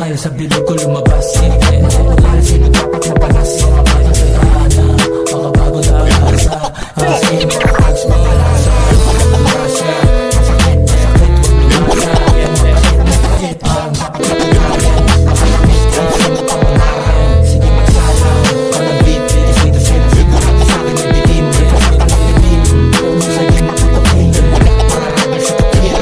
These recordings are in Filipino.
tayo sa bilog ko lumabas. Wala sino dapat mapalas. Mga bata sa daan na makabago na asa. Sino mga tags makalasa. Masya, masakit, masakit, huwag lumasa. Masakit, parang dapat matunayan. Masakit, ang sino pangalan. Sige magsalang, walang beat, bilis dito sila. Sigurado sa'kin may bitin, may kasalang bitin. Masagin matutukin, para rebel sa tukin.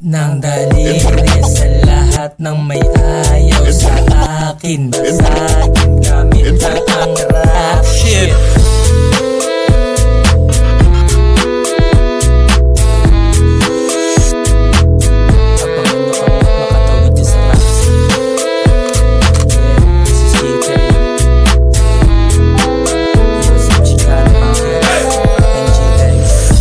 Nang daliri sa lahat ng may ayaw sa akin. Basagin gamit ang rap shit. Abangan nyo kami makatawid dyan sa rap scene. This is DK. Some Chicano and G-Tex.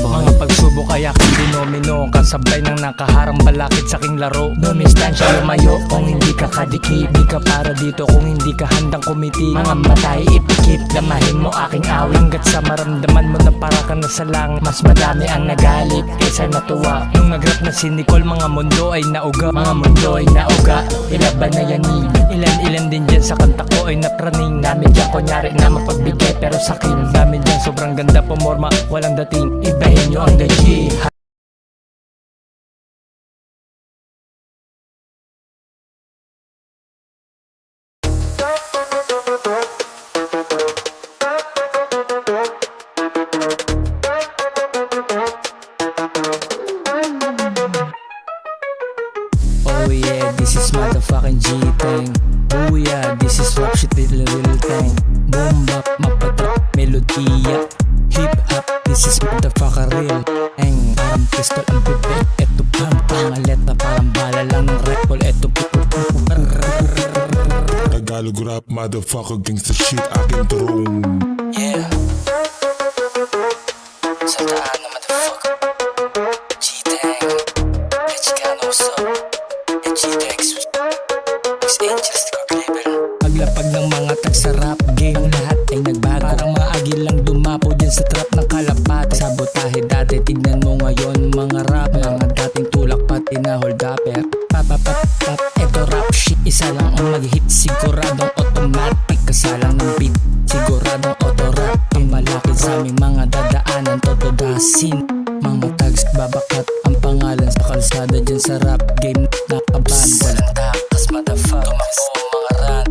Mga pagsubok ay aking dinomino, kasabay ng nakaharang balakid sa aking laro. Dumistansya lumayo kung hindi ka kadikit. Di ka para dito kung hindi ka handang kumiti. Mga matay ipikit, lamahin mo aking awit. Hanggat sa maramdaman mo na para ka na sa langit. Mas madami ang nagalit kaysa natuwa. Nung nagrap na si Nicole, mga mundo ay nauga. Mga mundo ay nauga, ilaban na yanig. Ilan-ilan din dyan sa kanta ko ay napraning. Namin dyan kunyari na mapagbigay, pero sakin namin dyan sobrang ganda pumorma, walang dating. Ibahin nyo ang the G. Oh yeah, this is motherfucking G-Tang. Oh yeah, this is rap shit, little thing. Boom bap, mapatrap, melodiya. Hip hop, this is motherfucker real. Eng, parang pistol ang pipi. Eto pang pangalet na parang bala lang ng rifle. Eto Tagalog rap, motherfucker, gangsta shit, aking turong. yeah. Sa daan na motherfucker. G-Tang. Chicano, what's up? G-Tex. X-Angels, label. Paglapag ng mga tag sa rap game, lahat ay nagbago. Parang maagil lang dumapo dyan sa trap ng kalapat. Sabotahe dati, tignan mo ngayon mga rap. Mga dating tulak pati na hold upper. Pap, eto rap shit, isa lang ang mag-hit. Siguradong automatic, kasalang ng beat. Siguradong auto-rap, ang malapit sa aming mga dadaanan. Totodasin, mga tags babakat ang pangalan sa kalsada dyan sa rap game. Nakaban, walang takas, motherfucker. Tumakbo mga rat.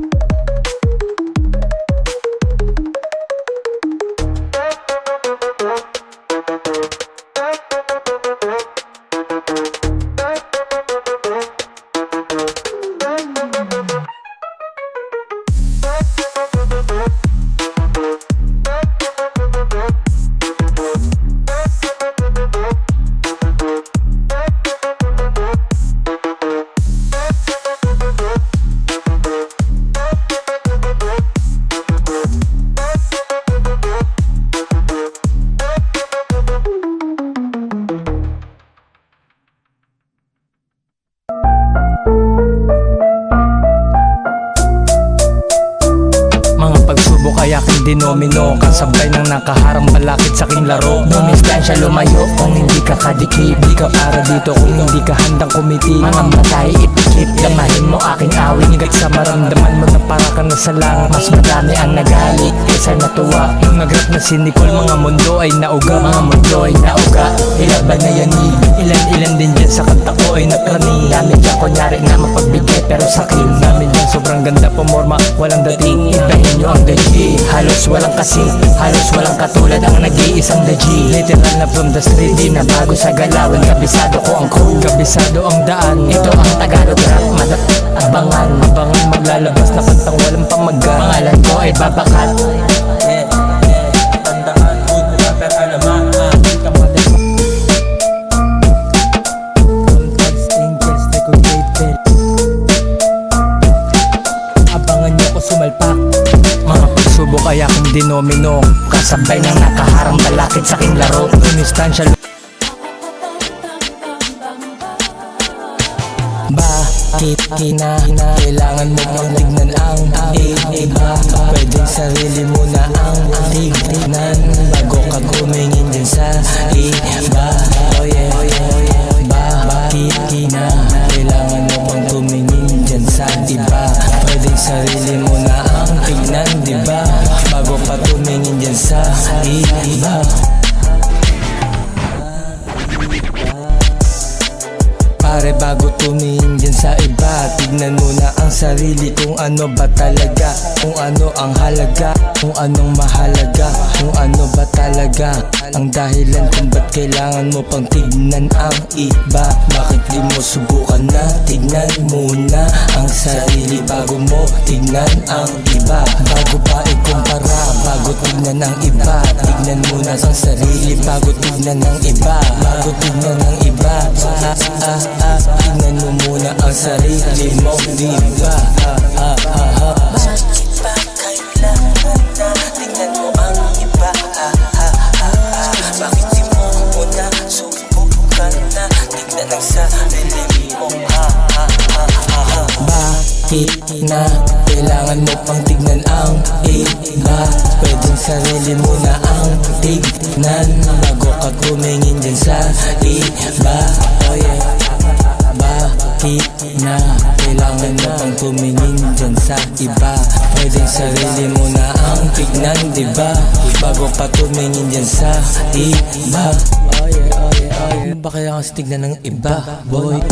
Kaya aking dinomino, kasabay ng nakaharang balakid sa aking laro. Dumistansya lumayo kung hindi ka kadikit. Di ka para dito kung hindi ka handang kumiti. Mga matay ipikit, lamahin mo aking awit. Hanggat sa maramdaman mo na para ka na sa langit. Mas madami ang nagalit kaysa natuwa. Nung nagrap na si Nicole, mga mundo ay nauga. Mga mundo ay nauga, ilaban na yanig. Ilan-ilan din dyan sa kanta ko ay napraning. Namin dyan kunyari na mapagbigay, pero sakin namin dyan sobrang ganda pumorma, walang dating. Ibahin nyo ang the G. Halos walang kasing, halos walang katulad ang nag-iisang the G. Literal na from the street, di na bago sa galawin. Kabisado ko ang crew, kabisado ang daan. Ito ang Tagalog rap, abangan, abangan maglalabas na kantang walang pamagat. Pangalan ko ay babakat. Tandaan, good rapper, alaman. Abangan nyo ko sumalpak. Mga pagsubok ay aking dinomino, kasabay ng nakaharang balakid sa aking laro. Instansya bakit kailangan mo pang tignan ang iba? Pwedeng sarili mo na ang tignan bago ka kumingin din sa iba. Oh yeah, oh yeah, oh yeah. Bakit kailangan mo pang tumingin dyan sa iba? Pwedeng sarili mo na ang tignan, diba? Bago ka tumingin dyan sa iba. Pare, bago tumingin dyan sa iba, tignan muna ang sarili kung ano ba talaga, kung ano ang halaga, kung anong mahalaga, kung ano ba talaga ang dahilan kung ba't kailangan mo pang tignan ang iba. Bakit di mo subukan na tignan muna ang sarili bago mo tignan ang iba? Bago pa ikumpara, bago tignan ang iba, tignan muna ang sarili bago tignan ang iba. Bago tignan ang iba, tignan mo muna ang sarili mo, diba? Bakit ba kailangan na tignan mo ang iba? Bakit di mo muna subukan na tignan ang sarili mo? Bakit na kailangan mo pang tignan ang iba? Pwedeng sarili mo na ang tignan bago ka tumingin dyan sa iba. Oh yeah. Bakit na kailangan mo pang tumingin dyan sa iba? Pwedeng sarili mo na ang tignan, diba? Bago pa tumingin dyan sa iba. Oh yeah, oh yeah, oh yeah. Ba kailangan sa tignan ng iba, boy?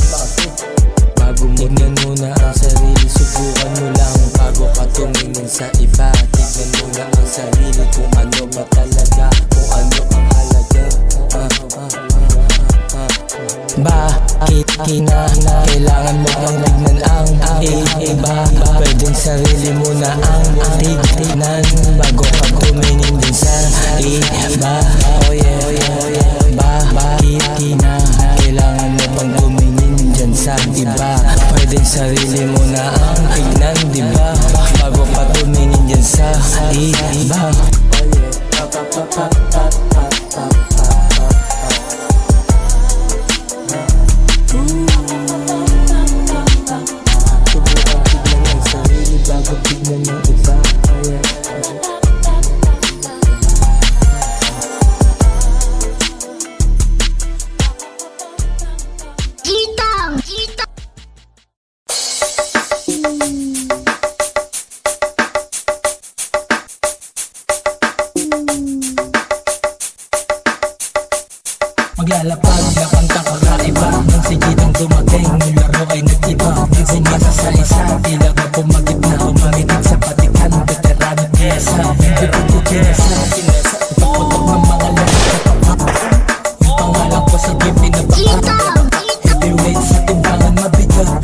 Bago mo tignan muna ang sarili, subukan mo lang bago ka tumingin sa iba. Tignan muna ang sarili kung ano ba talaga, kung ano ang halaga. Bakit kailangan mo pang tignan ang iba? Pwedeng sarili mo na ang tignan bago ka tumingin din sa iba. Oh yeah, oh yeah, oh yeah. Bakit kailangan mo pang tumingin dyan sa iba? Pwedeng sarili mo na ang tignan, diba? Bago ka tumingin dyan sa iba. Maglalapag na pantang kakaiba nang si Gitang dumating, yung laro ay nag-iba. Bumasa sa isa, tila ka pumagip na tumamitig sa patikan. Veterano kesa, hindi ko kinasa. Ipaputok ng mga lahat na yung pangalan ko sa game pinabaka. Heavyweight sa timbangan mabigat.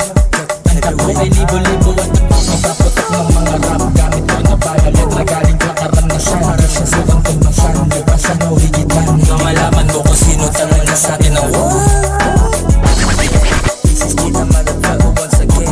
Ang tapo ay libo-libo at ipaputok ng mga rap. Gamit ko na bala, letra galing ka karanasan. Para sa sukang tumasan, nagpasan o higitan. Malaman mo kung sino tangan na sa akin ang This is Kita Motherfucker once again.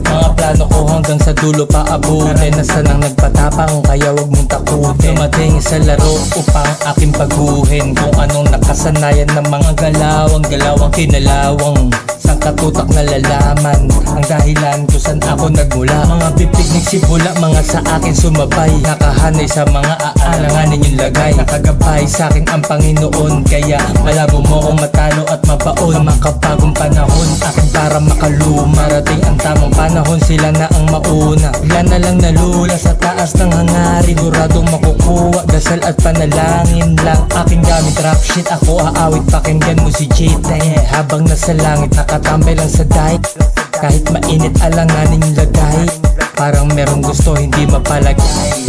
Mga plano ko hanggang sa dulo pa abutin. Nasaan ang nagpatapang kaya wag mong takutin. Dumating sa laro upang aking paguhin kung anong nakasanayan ng mga galawang kinalawang sang katutak na lalaman ang dahilan kung saan ako nagmula. Mga bibig nagsibula, mga sa akin sumabay, nakahanay sa mga aalanganin yung lagay. Nakagabay sa akin ang Panginoon, kaya malabo mo kong matalo at mabaon. Makapagong panahon akin para makaluma. Marating ang tamang panahon, sila na ang mauna. Bigla na lang nalula sa taas ng hangarin, siguradong makukuha, dasal at panalangin lang aking gamit. Rap shit ako aawit, pakinggan mo si Jita, habang nasa langit nakatambay lang sa diet. Kahit mainit alanganin yung lagay, parang merong gusto hindi mapalagay.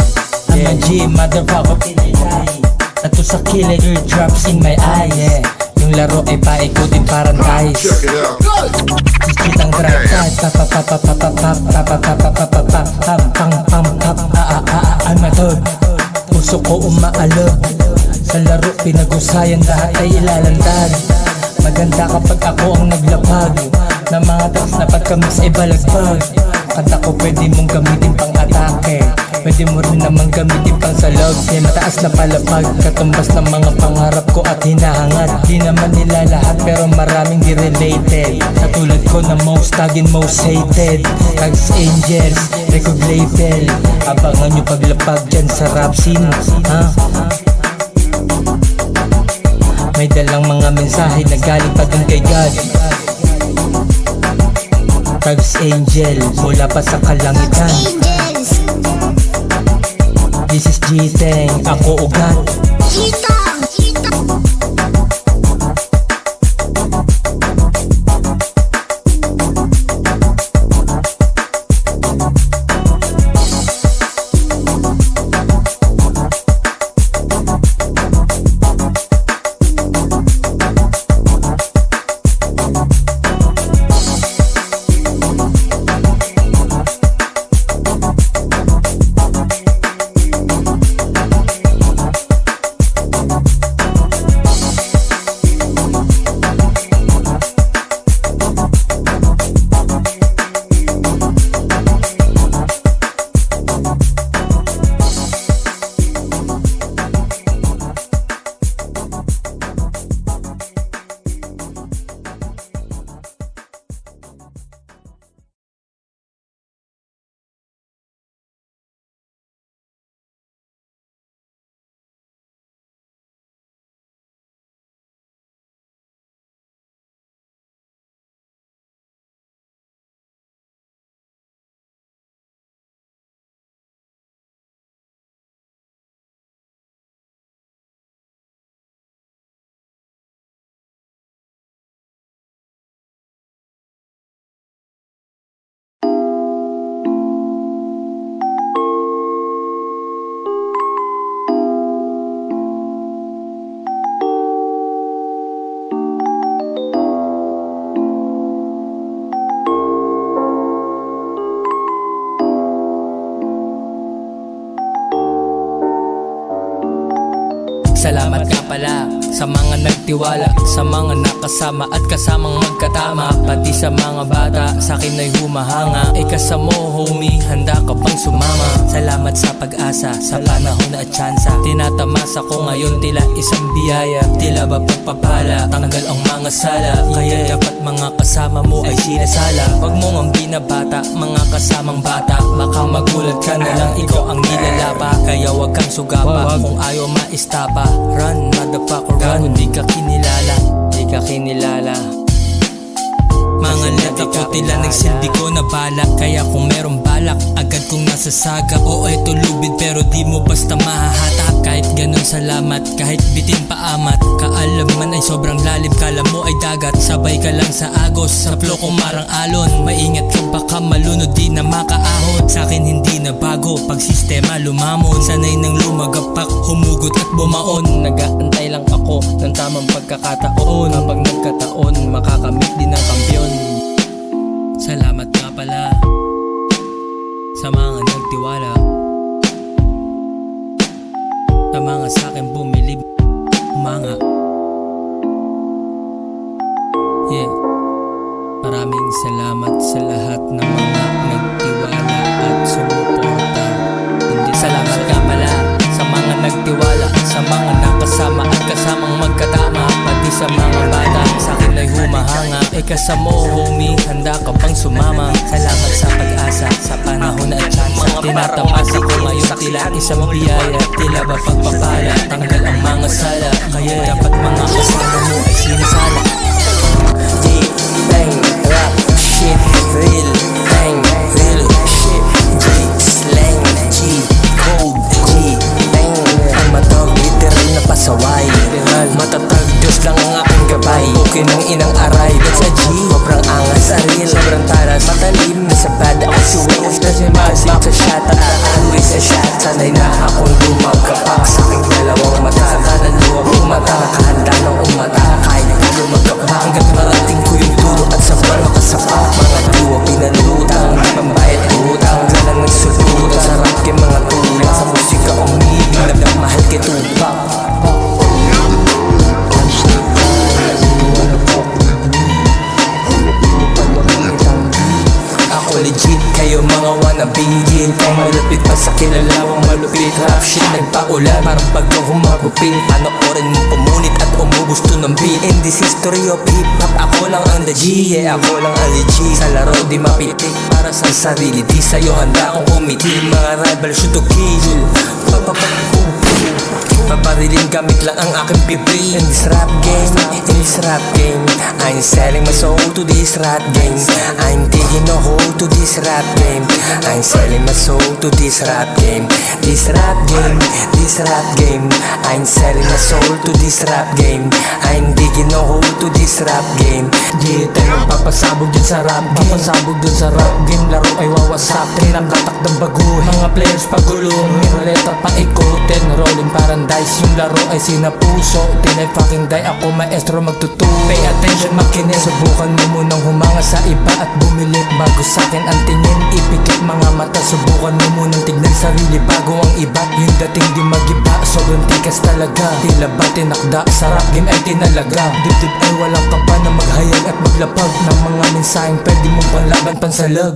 I'm a G, motherfucker, pinilay. Tato sa killer, drops in my eye, yeah. Yung laro ay paikutin parang dice. Check it out. Kitang dragtad, amadod. Puso ko umaalog, sa laro pinag-usayan, lahat ay ilalantad. Maganda kapag ako ang naglapag ng mga tracks na pagkamis ay balagbag. At ako pwede mong gamitin pang atake, pwede mo rin naman gamitin pang salog. May mataas na palapag, katumbas ng mga pangarap ko at hinahangad. Di naman nila lahat pero maraming di related. Katulad ko na most tagged, most hated. Tags Angels, record label. Abangan nyo paglapag dyan sa rap scene, ha? May dalang mga mensahe na galing pa dun kay God. Tags Angel, mula pa sa kalangitan. This is G-Teng, ako ugat. Salamat nga pala sa mga nagtiwala, sa mga nakasama at kasamang magkatama. Pati sa mga bata, sa akin ay humahanga. Kasama mo homie, handa ka bang sumama? Salamat sa pag-asa, sa panahon at tsansa. Tinatamasa ko ngayon tila isang biyaya. Tila ba pagpapala, tanggal ang mga sala. Kaya dapat mga kasama mo ay sinasala. Wag mo ang binabata, mga kasamang bata. Baka magulat ka na lang, ikaw ang nilalapa. Kaya wag kang sugapa, kung ayaw maistapa. Run, motherfucker, run. Di ka kinilala, di ka kinilala. Mga leta ko tila nagsilbi ko na balak. Kaya kung meron balak, agad kong nasasagap. Oo, ito lubid pero di mo basta mahahatak. Kahit ganun salamat, kahit bitin pa amat. Kaalaman ay sobrang lalim, kala mo ay dagat. Sabay ka lang sa agos, sa flow kong marang alon. Maingat ka baka malunod, di na makaahon. Sa'kin hindi na bago, pag sistema lumamon. Sanay nang lumagapak, humugot at bumaon. Nag-aantay lang ako ng tamang pagkakataon. Kapag nagkataon, makakamit din ang kampiyon. Salamat nga pala sa mga nagtiwala, sa mga sa'kin bumilib, umanga. Yeah. Maraming salamat sa lahat ng mga nagtiwala at sumuporta. Salamat nga pala sa mga nagtiwala, sa mga nakasama at kasamang magkatama. Pati sa mga bata, sa'kin ay humahanga. Kasama mo homie, handa ka bang sumama? Salamat sa pag-asa, sa panahon at tsansa. Tinatamasa ko ngayon tila isang biyaya. Tila ba pagpapala, tanggal ang mga sala. Kaya dapat mga kasama mo ay sinasala. G-Teng, rap, shit, real, teng, real, shit, G-Slang, G-Code, G-Teng. Ang matog, literal na pasaway. Matatag, Diyos lang ang aking gabay. Okay ng inang aray, that's a G. Sobrang angas, aril, sobrang taras. Matalim na sa bad ako suwing. Kasi masip sa shot at always sa shot. Sanay na akong lumagapak sa aking dalawang mata. Sa kanan luwang umata, nakahanda ng umata. Kahit na lumagapak, hanggang marating ko yung duro at sa mga kasapa. Mga duwa, mapigil Kung malapit pa sa kilalawang malupit Rap shit nagpaulan Parang pagka humagupin Panoorin mo pumunit at umubos to ng beat In this history of hip-hop Ako lang ang the G Yeah, ako lang ang legit Sa laro di mapitik Para sa sarili Di sa'yo handa akong kumiti Mga rival shoot to kill Paparilin gamit lang ang aking bibig In this rap game, I'm selling my soul to this rap game I'm taking a hold to this rap game I'm selling my soul to this rap game This rap game, I'm selling my soul to this rap game I'm digging a hole to this rap game Di tayo papasabog dyan sa rap game Papasabog dyan sa rap game Laro ay wawasak Tinamtatak ng baguhin Mga players pagulong Miroleta pang ikutin Rolling parang dice Yung laro ay sinapuso Tinay fucking die Ako maestro magtuturo Pay attention makinig Subukan mo munang humanga sa iba At bumili bago sa'kin ang tingin Ipikit mga mata Subukan mo munang tignan sarili Bago ang iba Yung dating di magiba Sobrang tikas talaga Tila ba tinakda Sa rap game ay tinalaga Dibdib ay walang kapa na maghayag At maglapag ng mga mensaheng Pwede mong panlaban pansalag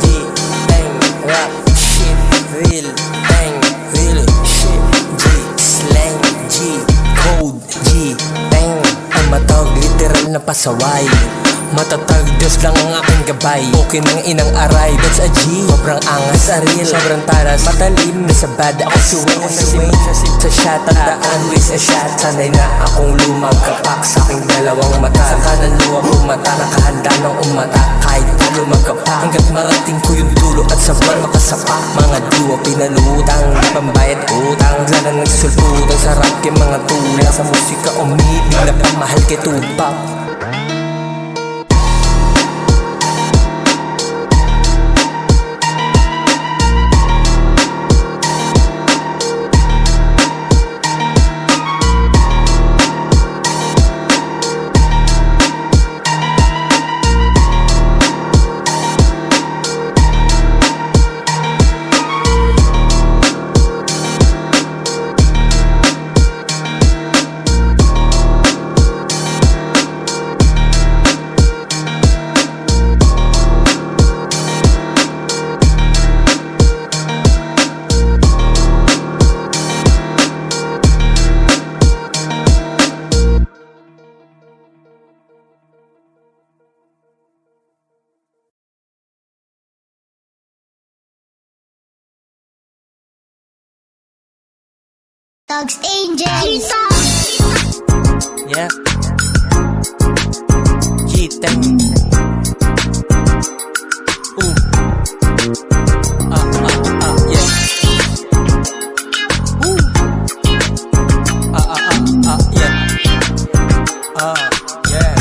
G-Bang rap shit real bang real shit G-slang G-code G-bang Ang matawag literal na pasaway Matatag Diyos lang ang aking gabay Okay ng inang aray That's a G Sobrang angas aril Sobrang taras Matalim na sa bad Ako suwing Sa shot Tandaan with a shot Sanay na akong lumagkapak Sa aking dalawang mata Sa kanan luwag umata Nakahanda ng umata Kahit na lumagkapak Hanggat marating ko yung dulo At sabay makasapak Mga diwa pinalutang Di pambayad utang Lalang nagsulputang Sa rap yung mga tulang Sa musika umibig Na pamahal kay Tupac Dogs Angels. Yeah. G-Tang. Ooh. Yeah. Ooh. Yeah. Yeah.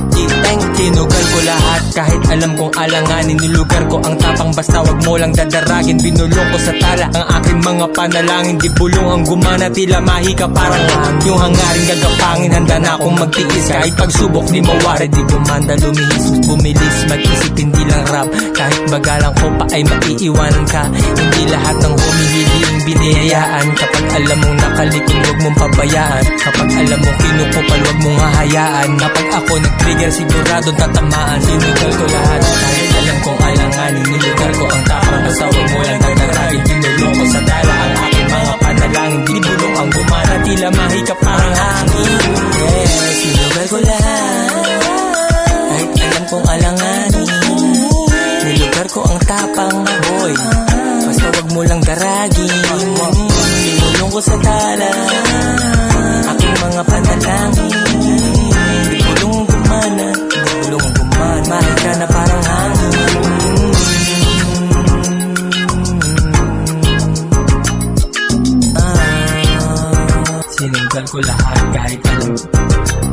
G-Tang. Tinugal ko lahat kahit alam kong alanganin. Nilugar ko ang tapang basta wag mo lang dadaragin. Binulong ko sa tala ang aking mga panalangin. Di bulong ang gumana tila mahika parang hangin. Yung hangaring gagapangin handa na akong magtiis. Kahit pagsubok di mawari di gumanda lumihis. Bumilis mag-isip hindi lang rap. Kahit bagalang ko pa ay maiiwanan ka. Hindi lahat ng humihiling biniyayaan. Kapag alam mong nakalikod wag mong pabayaan. Kapag alam mong kinukupal wag mong hahayaan. Kapag ako nag-trigger siguradong tatamaan. Sinugal ko lahat kahit alam kong alanganin. Nilugar ko ang tapang basta wag mo lang dadaragin. Pinulong ko sa dala ang aking mga panalangin. Di bulong ang gumana tila mahika parang hangin. Yeah, sinugal ko lahat kahit alam kong alanganin. Nilugar ko ang tapang boy basta wag mo lang daragin. Pinulong ko sa tala aking mga panalangin. Di bulong ang gumana, di bulong ang gumana. Mahika na parang hangin. Sinunggal ko lahat kahit alam.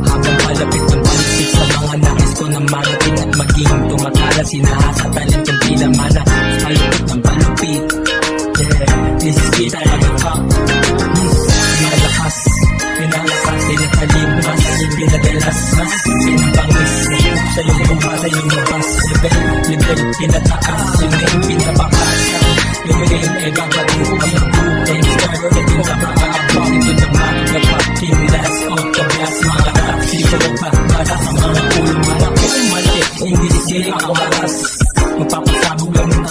Habang malapit ng palipit sa mga nais ko na marating at maging tumatala. Sinahasatalin kong pinamana. Palupit ng palupit. Yeah, this is kita nagapang. Malakas, pinalakas, pinatalimpas, pinadalas, mas pinabangis. Sa iyong buba, sa iyong labas. Level, pinataas, yung name, pinabakas. Yung name ay babatukan ng buhay. Start getting sa pakaabang. Ito naman, napaking last out the blast. Mga taksi ko pa, para sa mga ulo. Mga kumali, hindi sila ako malas. Magpapasabog lang ng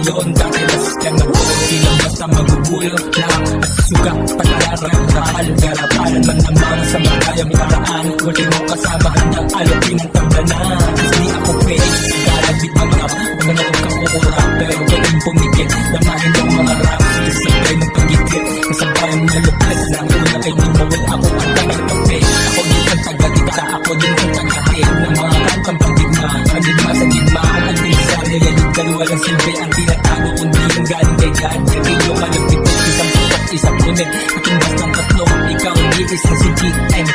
ngayon dakilas ka na buo, ilang basta magugulo lang at suka pagkalaran, garapalan man naman sa marayang paraan. Huli mo kasama handang alapin ang tablanan. Hindi ako fake, galabit ang rap, mga nagkakukurap, pero galing pumikit, lamahin ng mga rap, sige sabay ng pagigit, kasabay ang malupit na una ay nimawal ako ang tagal-tabi. Ako din ang taga-dikta, ako din ang taga-hit ng mga kantang pandigma, pandigma sa gitma, ang adversaryo yan yung dalawa ng silbi, ang tinatago kundi yung galing kay God. Hindi yung malapit at isang putok, isang punit, at yung bastang tatlong, ikaw ang iis na si GM.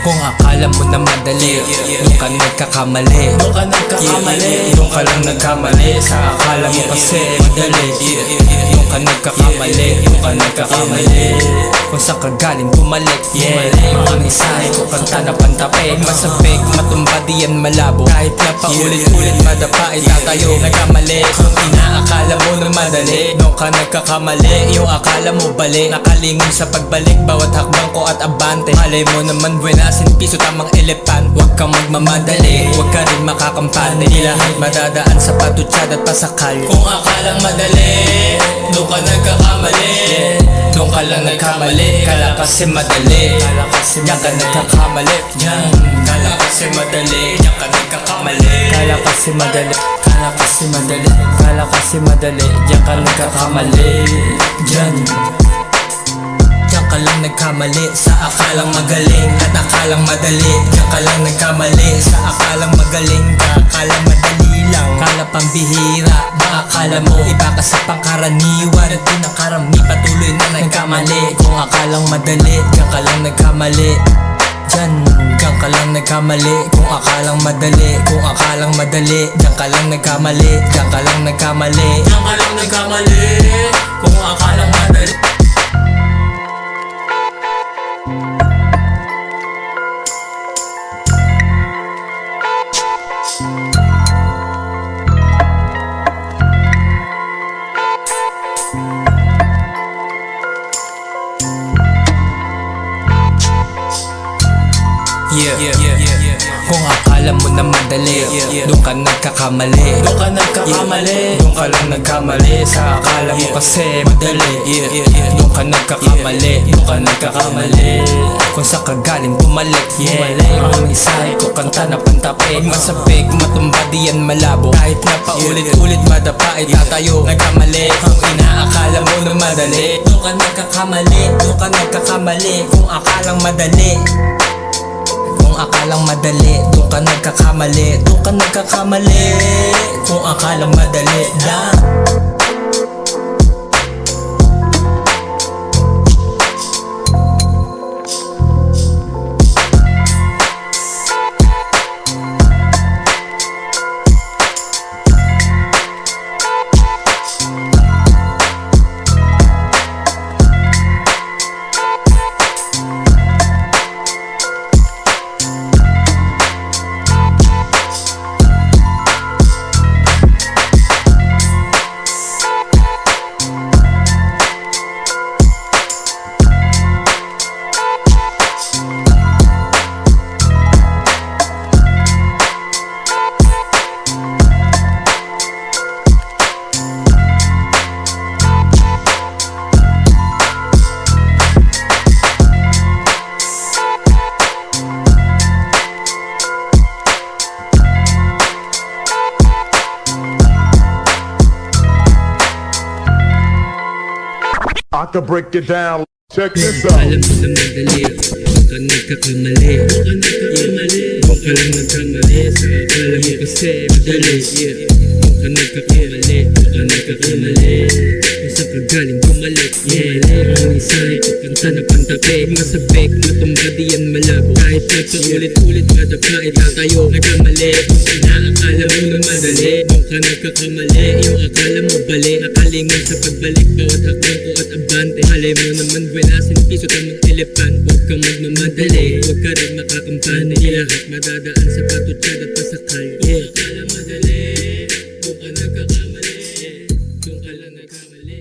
Kung akala mo na madali, doon ka nagkakamali. Doon ka lang nagkamali, sa akala mo kasi madali. Doon ka nagkakamali, doon ka nagkakamali. Kung saan ka galing bumalik, mga mensahe ko kanta na pantape. Masabik, matumba diyan malabo, kahit na paulit-ulit madapa itatayo. Nagkamali, kung inaakala mo na madali, doon ka nagkakamali. Yung akala mo bali, nakalingon sa pagbalik, bawat hakbang ko at abante. Malay mo naman buenasin piso tamang elepan. Huwag kang magmamadali, huwag ka rin makakampante. Di lahat madadaan sa patutsad at pasakal. Kung akalang madali, doon ka nagkakamali. Doon ka lang nagkamali, kala kasi madali. Diyan ka nagkakamali, diyan. Kala kasi madali, diyan ka nagkakamali. Kala kasi madali, kala kasi madali, kala kasi madali. Diyan ka nagkakamali, diyan. Diyan ka lang nagkamali, sa akalang magaling at akalang madali. Diyan ka lang nagkamali, sa akalang magaling ka, akalang madali lang. Kala pambihira, ba akala mo iba ka sa pangkaraniwan, at di nakarami patuloy na nagkamali. Kung akalang madali, diyan ka lang nagkamali. Diyan ka lang nagkamali. Kung akalang madali, kung akalang madali, diyan ka lang nagkamali. Diyan ka lang nagkamali, diyan ka lang nagkamali. Kung akalang madali. Kung akala mo na madali, doon ka nagkakamali. Doon ka nagkakamali, doon ka lang nagkamali, sa akala mo kasi madali. Doon ka nagkakamali, doon ka nagkakamali. Kung saan ka galing bumalik, mga mensahe ko kanta na pantape. Masabik, matumba diyan malabo, kahit na paulit-ulit madapa itatayo. Nagkamali, kung inaakala mo na madali, doon ka nagkakamali, doon ka nagkakamali. Kung akalang madali, kung akalang madali, doon ka nagkakamali, doon ka nagkakamali. Kung akalang madali lang. I could break it down. Check this out. Alam mo na madali, baka nagkakamali. Baka lang nagkamali, sa akala mo kasi madali. Baka nagkakamali, baka nagkakamali. Kung saan ka galing bumalik, ang mensahe ko kanta na pantabi. Masabik, matumba diyan malabo. Kahit nagpaulit-ulit madapa, itatayo nagkamali. Inaakala mo na madali, baka nagkakamali. Yung akala mo bali, nakalingon sa pagbalik. Bawat hakbang ko at abante. Malay mo naman walasin piso tamang elepan. Huwag kang magmamadali, huwag ka rin makakampane. Di lahat madadaan sa patutsyad at pasakal. Akala madali, kung ka nagkakamali, kung ka lang nagkamali.